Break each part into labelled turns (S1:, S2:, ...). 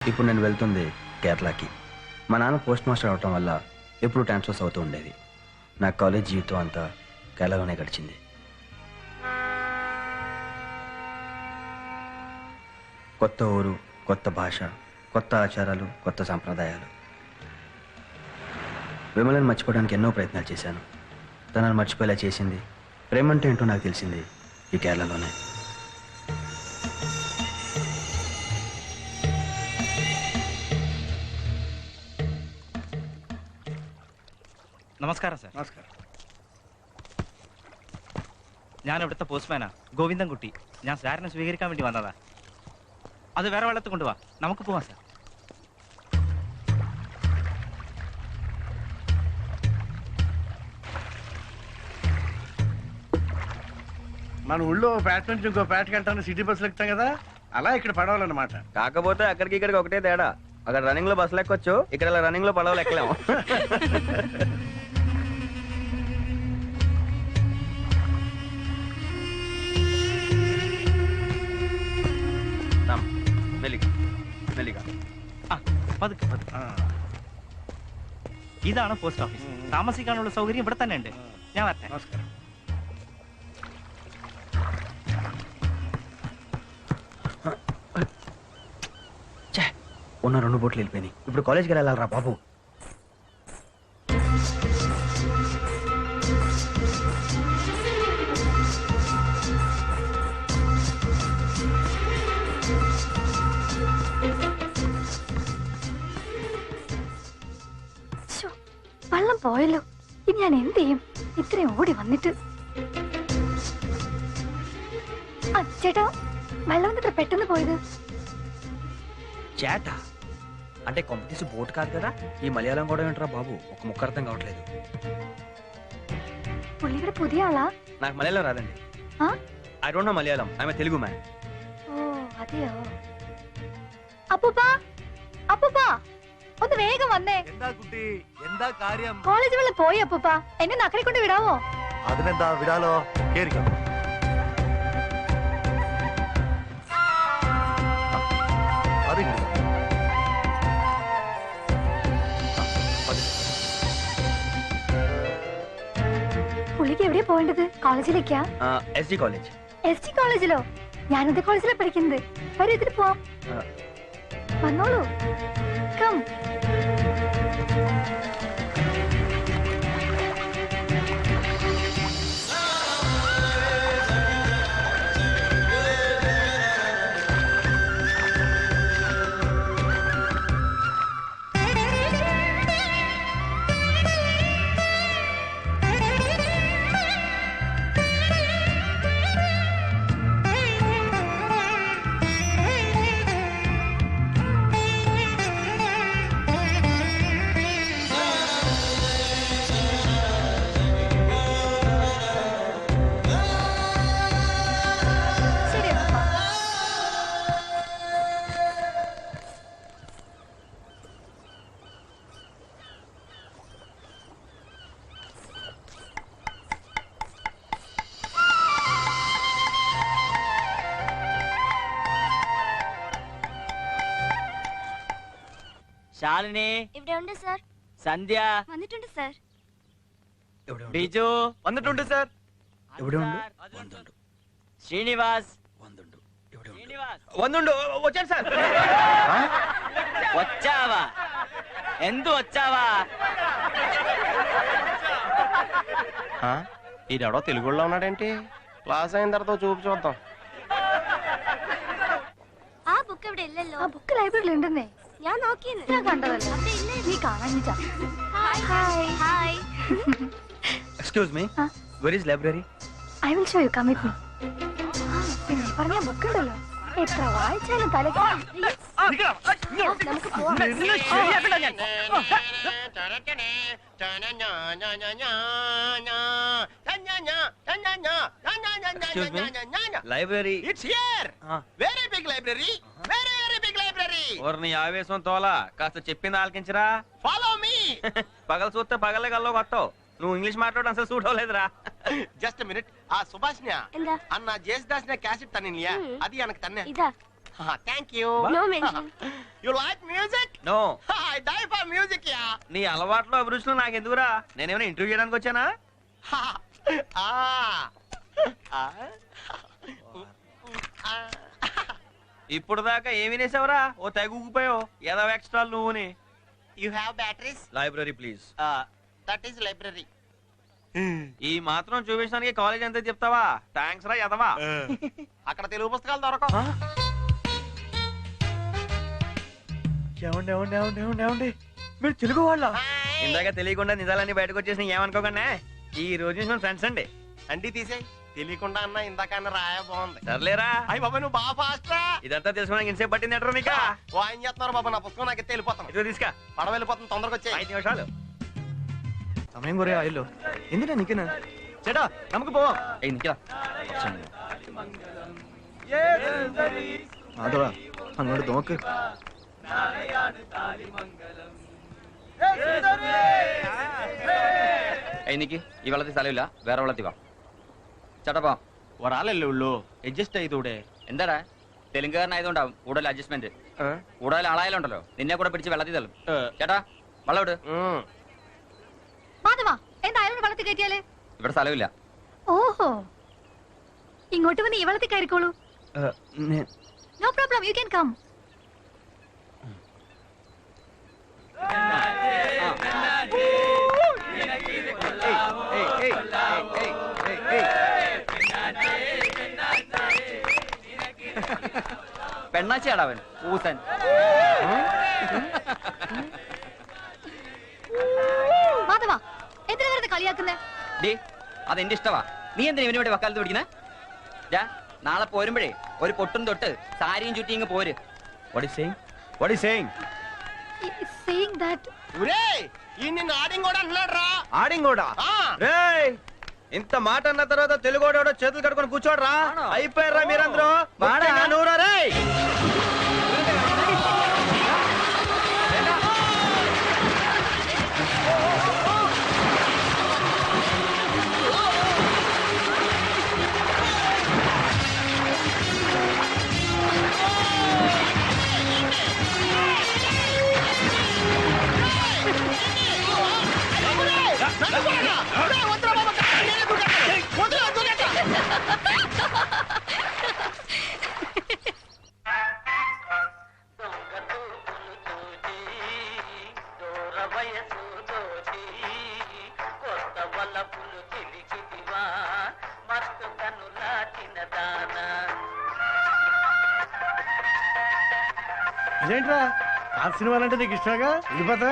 S1: ఇప్పుడు నేను వెళ్తుంది కేరళకి. మా నాన్న పోస్ట్ మాస్టర్ అవటం వల్ల ఎప్పుడు ట్రాన్స్ఫర్స్ అవుతూ ఉండేది. నా కాలేజ్ జీవితం అంతా కేరళలోనే గడిచింది. కొత్త ఊరు, కొత్త భాష, కొత్త ఆచారాలు, కొత్త సాంప్రదాయాలు. విమలను మర్చిపోవడానికి ఎన్నో ప్రయత్నాలు చేశాను. తనను మర్చిపోయేలా చేసింది, ప్రేమంటే ఏంటో నాకు తెలిసింది ఈ కేరళలోనే.
S2: നമസ്കാരം സാർ.
S3: നമസ്കാരം.
S2: ഞാൻ ഇവിടുത്തെ പോസ്റ്റ്മാനാ ഗോവിന്ദൻകുട്ടി. ഞാൻ സാറിനെ സ്വീകരിക്കാൻ വേണ്ടി വന്നതാ. അത് വേറെ വെള്ളത്തിൽ കൊണ്ടുപോവാ, നമുക്ക് പോവാം സാർ.
S3: మన ఊళ్ళో పేట నుంచి ఇంకో పేటకి వెళ్తాను సిటీ బస్సులు ఎక్కుతాం కదా, అలా ఇక్కడ పడవాలన్నమాట.
S1: కాకపోతే అక్కడికి ఇక్కడికి ఒకటే తేడా. అక్కడ రన్నింగ్ లో బస్సులు ఎక్కొచ్చు, ఇక్కడ రన్నింగ్ లో పడవలు ఎక్కలేము.
S2: പതുക്കെ പതുക്കെ. ഇതാണ് പോസ്റ്റ് ഓഫീസ്. താമസിക്കാനുള്ള സൗകര്യം ഇവിടെ തന്നെ ഉണ്ട്. ഞാൻ വരട്ടെ.
S3: నమస్కారం.
S1: ఉన్న 2 బోట్లు వెళ్ళిపోయినాయి. ఇప్పుడు కాలేజ్కి వెళ్ళాలరా బాబు.
S4: വെള്ളം പോയല്ലോ. ഇനി ഞാൻ എന്ത് ചെയ്യും? ഇത്രയും ഓടി വന്നിട്ട്. ചേട്ടാ, വെള്ളം ഇത്ര പെട്ടെന്ന് പോയത്?
S1: చేట అంటే కొంపతీసి బోట్ కాదు కదా. ఈ మలయాళం కూడా ఏంట్రా బాబు, ఒక ముక్క అర్థం కావట్లేదు.
S4: പുള്ളി ഇവിടെ പുതിയ ആളാ?
S1: నాకు మలయాళం రాదండి. I don't know Malayalam. I'm Telugu man.
S4: ഓ അതെയോ. അപ്പൂപ്പാ, അപ്പൂപ്പാ, ഒന്ന് വേഗം വന്നേ.
S5: എന്താ കുട്ടി, എന്താ കാര്യം?
S4: കോളേജ് വെള്ളം പോയി അപ്പൂപ്പാ. എന്നെ നക്കരെ കൊണ്ട് വിടാവോ?
S5: അതിനെന്താ, വിടാലോ. കേറിക്കോ.
S4: പുള്ളിക്ക് എവിടെയാ പോകേണ്ടത്? കോളേജിലേക്കാ?
S1: SD college.
S4: ST കോളേജിലോ? ഞാനത് കോളേജിലാ പഠിക്കുന്നത്. വരൂ, ഇതിന് പോവാം. വന്നോളൂ. കം.
S6: ശാലിനി
S4: ഇവിടെ ഉണ്ട് സർ.
S6: സന്ധ്യ
S4: വന്നിട്ടുണ്ട് സർ.
S6: ബിജു
S2: വന്നിട്ടുണ്ട് സാർ.
S6: ശ്രീനിവാസ്
S2: വന്നുണ്ട്. వచ్చాను సార్.
S6: వచ్చావా? ఎందు వచ్చావా?
S3: ఈడెవడో తెలుగులో ఉన్నాడేంటి? క్లాస్ అయిన తర్వాత చూపు చూద్దాం.
S4: ആ ബുക്ക് ഇവിടെ ഇല്ലല്ലോ. ആ ബുക്ക് ലൈബ്രറിയിൽ ഉണ്ടെന്നേ. ഞാൻ നോക്കിയെന്ന്. ഞാൻ കണ്ടതല്ലേ. നീ കാണാഞ്ഞിട്ടാ. Hi hi.
S1: Excuse me, where is library?
S4: I will show you. Come with me. പിന്നെ പറഞ്ഞ ബുക്ക് ഉണ്ടല്ലോ, എത്ര വായിച്ചാലും തലക്ക്. നമുക്ക് പോവാം.
S1: Excuse me, library.
S3: It's here. Very big library. Very very big library.
S1: నీ ఆవేశం తోలా, కాస్త చెప్పింది ఆలకించరా.
S3: Follow me.
S1: పగల చూస్తే పగలే గల్లో కొట్టవు. నువ్వు ఇంగ్లీష్ మాట్లాడడం అసలు సూట్ అవ్వలేదురా.
S3: Just minute. ఆ సుభాష్ని
S4: എന്താ?
S3: అన్న జేసుదాస్ క్యాసెట్ తన్నిలియా, అది எனக்கு తన్నే.
S4: ఇదా?
S7: Thank you
S4: no mention.
S7: You like music
S1: no,
S7: I die for music యా
S1: నీ అలవాట్లో అభిరుచులు నాకు ఎందుకురా? నేనేమైనా ఇంటర్వ్యూ చేయడానికి వచ్చానా? ఇప్పుడు దాకా ఏమి వినేసావురా? ఓ తెగ ఊగిపోయావు. ఏదో ఎక్స్ట్రా నువ్వుని.
S7: You have batteries
S1: library please.
S7: That is library
S1: ఈ మాత్రం చూపించడానికి కాలేజ్ అంతా చెప్తావా? థ్యాంక్స్ రా ఎదవా.
S7: అక్కడ తెలుగు పుస్తకాలు దొరకవు.
S1: మీరు తెలుగు వాళ్ళ? ఇందాక తెలియకుండా నిజాలన్నీ బయటకు వచ్చేసి ఏమనుకోకుండా ఈ రోజు నుంచి మన ఫ్రెండ్స్ అండి.
S7: అండి తీసేయ్. తెలియకుండా అన్న ఇందాక అన్న రాయ బాగుంది.
S1: సర్లేరా.
S7: అయ్యి బాబా నువ్వు బాగా ఫాస్ట్ రా.
S1: ఇదంతా తెలుసుకోవడానికి ఇంతసేపు పట్టింది ఎట్రా నీకా?
S7: ఏం చేస్తున్నారు బాబా? నా పుస్తకం నాకు ఎత్తే వెళ్ళిపోతాను.
S1: ఇదిగో తీసుకా.
S7: పడవ వెళ్ళిపోతాను, తొందరగా వచ్చే.
S1: 5 నిమిషాలు സമയം കുറേ ആയല്ലോ. എന്തിനാ നിക്കുന്ന? ചേട്ടാ നമുക്ക് പോവാം. ഏയ് നിക്കടാ. അതോ അങ്ങോട്ട് നോക്ക്.
S6: എനിക്ക് ഈ വെള്ളത്തിൽ സ്ഥലമില്ല, വേറെ വെള്ളത്തിൽ വാ. ചേട്ടാ പോ.
S2: ഒരാളല്ലേ ഉള്ളൂ, അഡ്ജസ്റ്റ് ചെയ്തൂടെ?
S6: എന്താടാ തെലുങ്കുകാരനായതുകൊണ്ടാവും കൂടുതൽ അഡ്ജസ്റ്റ്മെന്റ്. കൂടുതൽ ആളായാലുണ്ടല്ലോ നിന്നെ കൂടെ പിടിച്ച് വെള്ളത്തിൽ തള്ളും. ചേട്ടാ വെള്ളം ഇട്.
S4: മാധവാ, എന്താ അയാളോട് വെള്ളത്തിൽ കയറ്റിയാലേ?
S6: ഇവിടെ സ്ഥലമില്ല.
S4: ഓഹോ, ഇങ്ങോട്ട് വന്ന് ഈ വെള്ളത്തിൽ കയറിക്കോളൂ. No problem, you can come.
S6: പെണ്ണാച്ചിയാടാ അവൻ ഊസൻ.
S4: മാധവാ, എന്തിനാ വെറുതെ കളിയാക്കുന്നേ?
S6: ഡേ അതെന്റെ ഇഷ്ടവാ. നീ എന്തിനാ ഇവന് വേണ്ടി വക്കാലത്ത് പിടിക്കുന്നേ? നാളെ പോരുമ്പോഴേ ഒരു പൊട്ടും തൊട്ട് സാരിയും ചുറ്റി ഇങ്ങ് പോര്.
S1: What is saying? What is saying?
S4: He is saying that
S7: ఒరేయ్ ఈ నిన్ను ఆడింగ్ కూడా అంటున్నాడు రా.
S1: ఆడింగోడా? రేయ్, ఇంత మాట అన్న తర్వాత తెలుగోడోడో చేతులు కట్టుకొని కూర్చోడరా? అయిపోయారా మీరందరూ? నూరా రేయ్.
S3: అదేంట్రా ఆ సినిమాలంటే నీకు ఇష్టంగా వెళ్ళిపోతా?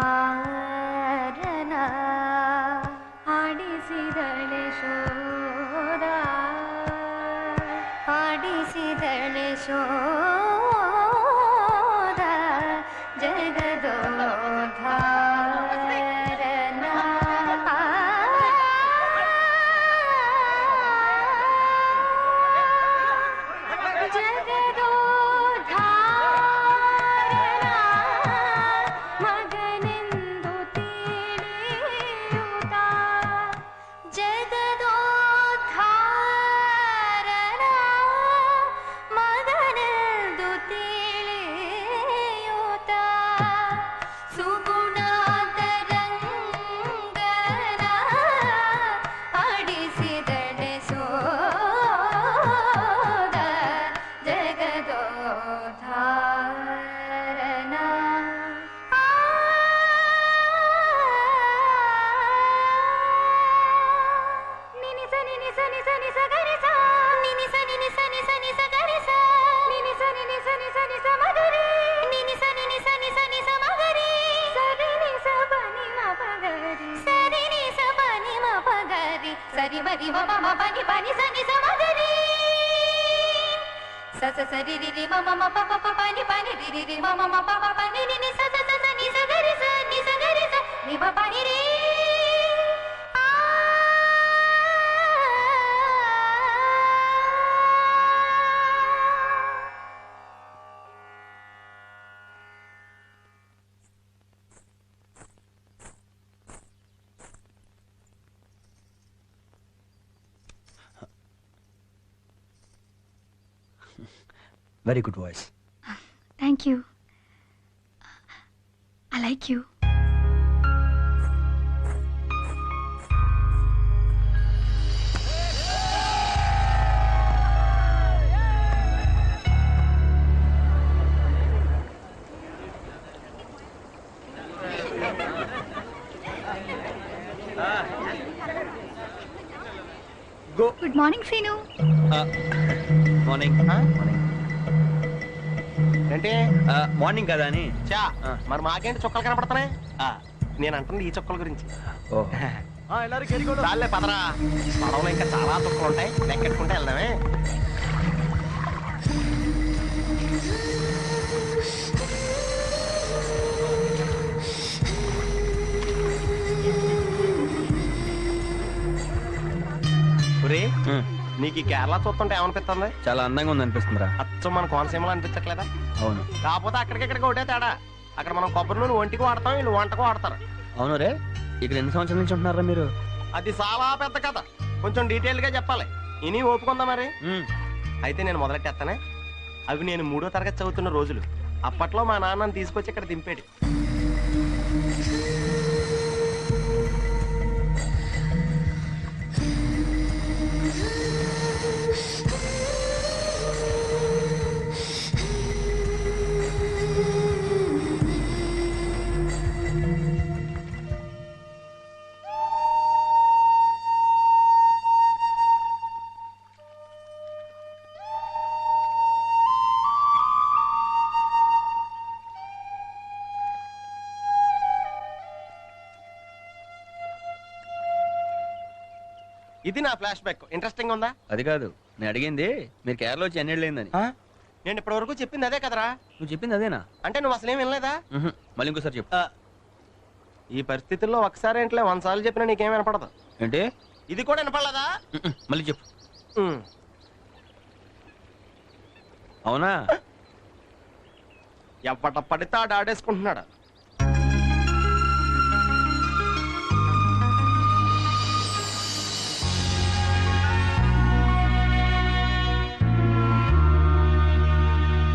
S4: ಜಗದೋಧಾರನ ಆಡಿಸಿದಳೆ ಶೋಧ, ಆಡಿಸಿದಳೆ ಶೋಧ ಜಗದೋಧಾರನ. ಜಗದೋಧಾರನ ಮಗನೆಂದು స స రి రి రి మ మ మ ప ప ప ప ని ప ని రి రి రి మ మ మ ప ప ప ని ని ని స స స స ని స గ రి స ని ప ప ని రి ఆ.
S1: Very good voice.
S4: Thank you. I like you. Good morning Seenu.
S1: Morning. Morning.
S7: ఏంటి
S1: మార్నింగ్ కదా అని.
S7: చా
S1: ఆ.
S7: మరి మాకేంటి చుక్కలు కనపడుతున్నాయి నేను అంటుంది ఈ చుక్కల గురించి
S1: ఓ
S5: ಎಲ್ಲರೂ ಕೇರಿಕೊಂಡು
S7: చాలే పదరా పడవలో ఇంకా చాలా చుక్కలు ఉంటాయి లెక్కెట్టుకుంటే వెళ్దామే ఒరే నీకు ఈ కేరళ చూస్తుంటే ఏమనిపిస్తుంది
S1: చాలా అందంగా ఉంది అనిపిస్తుందిరా.
S7: అచ్చం మన కోనసీమలో అనిపించట్లేదా
S1: అవును.
S7: కాకపోతే అక్కడికి ఒకటే తేడా అక్కడ మనం కొబ్బరి నూనె ఒంటికి వాడతాం వీళ్ళు వంటకు వాడతారు
S1: అవును రే. ఇక్కడ ఎన్ని సంవత్సరాల నుంచి ఉంటున్నారా మీరు?
S7: అది చాలా పెద్ద కథ కొంచెం డీటెయిల్ గా చెప్పాలి ఇని ఓపుకుందా మరి అయితే నేను మొదలెట్టేస్తానే అవి నేను 3వ తరగతి చదువుతున్న రోజులు అప్పట్లో మా నాన్నని తీసుకొచ్చి ఇక్కడ దింపాడు ఇది నా ఫ్లాష్ బ్యాక్ ఇంట్రెస్టింగ్ ఉందా
S1: అది కాదు నేను అడిగింది, మీరు కేరళ వచ్చి ఎన్నేళ్ళు అయిందని.
S7: నేను ఇప్పటి వరకు చెప్పింది అదే కదరా
S1: నువ్వు చెప్పింది అదేనా?
S7: అంటే నువ్వు అసలేం వినలేదా
S1: మళ్ళీ ఇంకోసారి చెప్పు.
S7: ఈ పరిస్థితుల్లో ఒకసారి ఏంట్లే 100 సార్లు చెప్పినా నీకేం వినపడదు
S1: ఏంటి?
S7: ఇది కూడా వినపడలేదా
S1: మళ్ళీ చెప్పు. అవునా?
S7: ఎప్పట పడితే ఆడేసుకుంటున్నాడు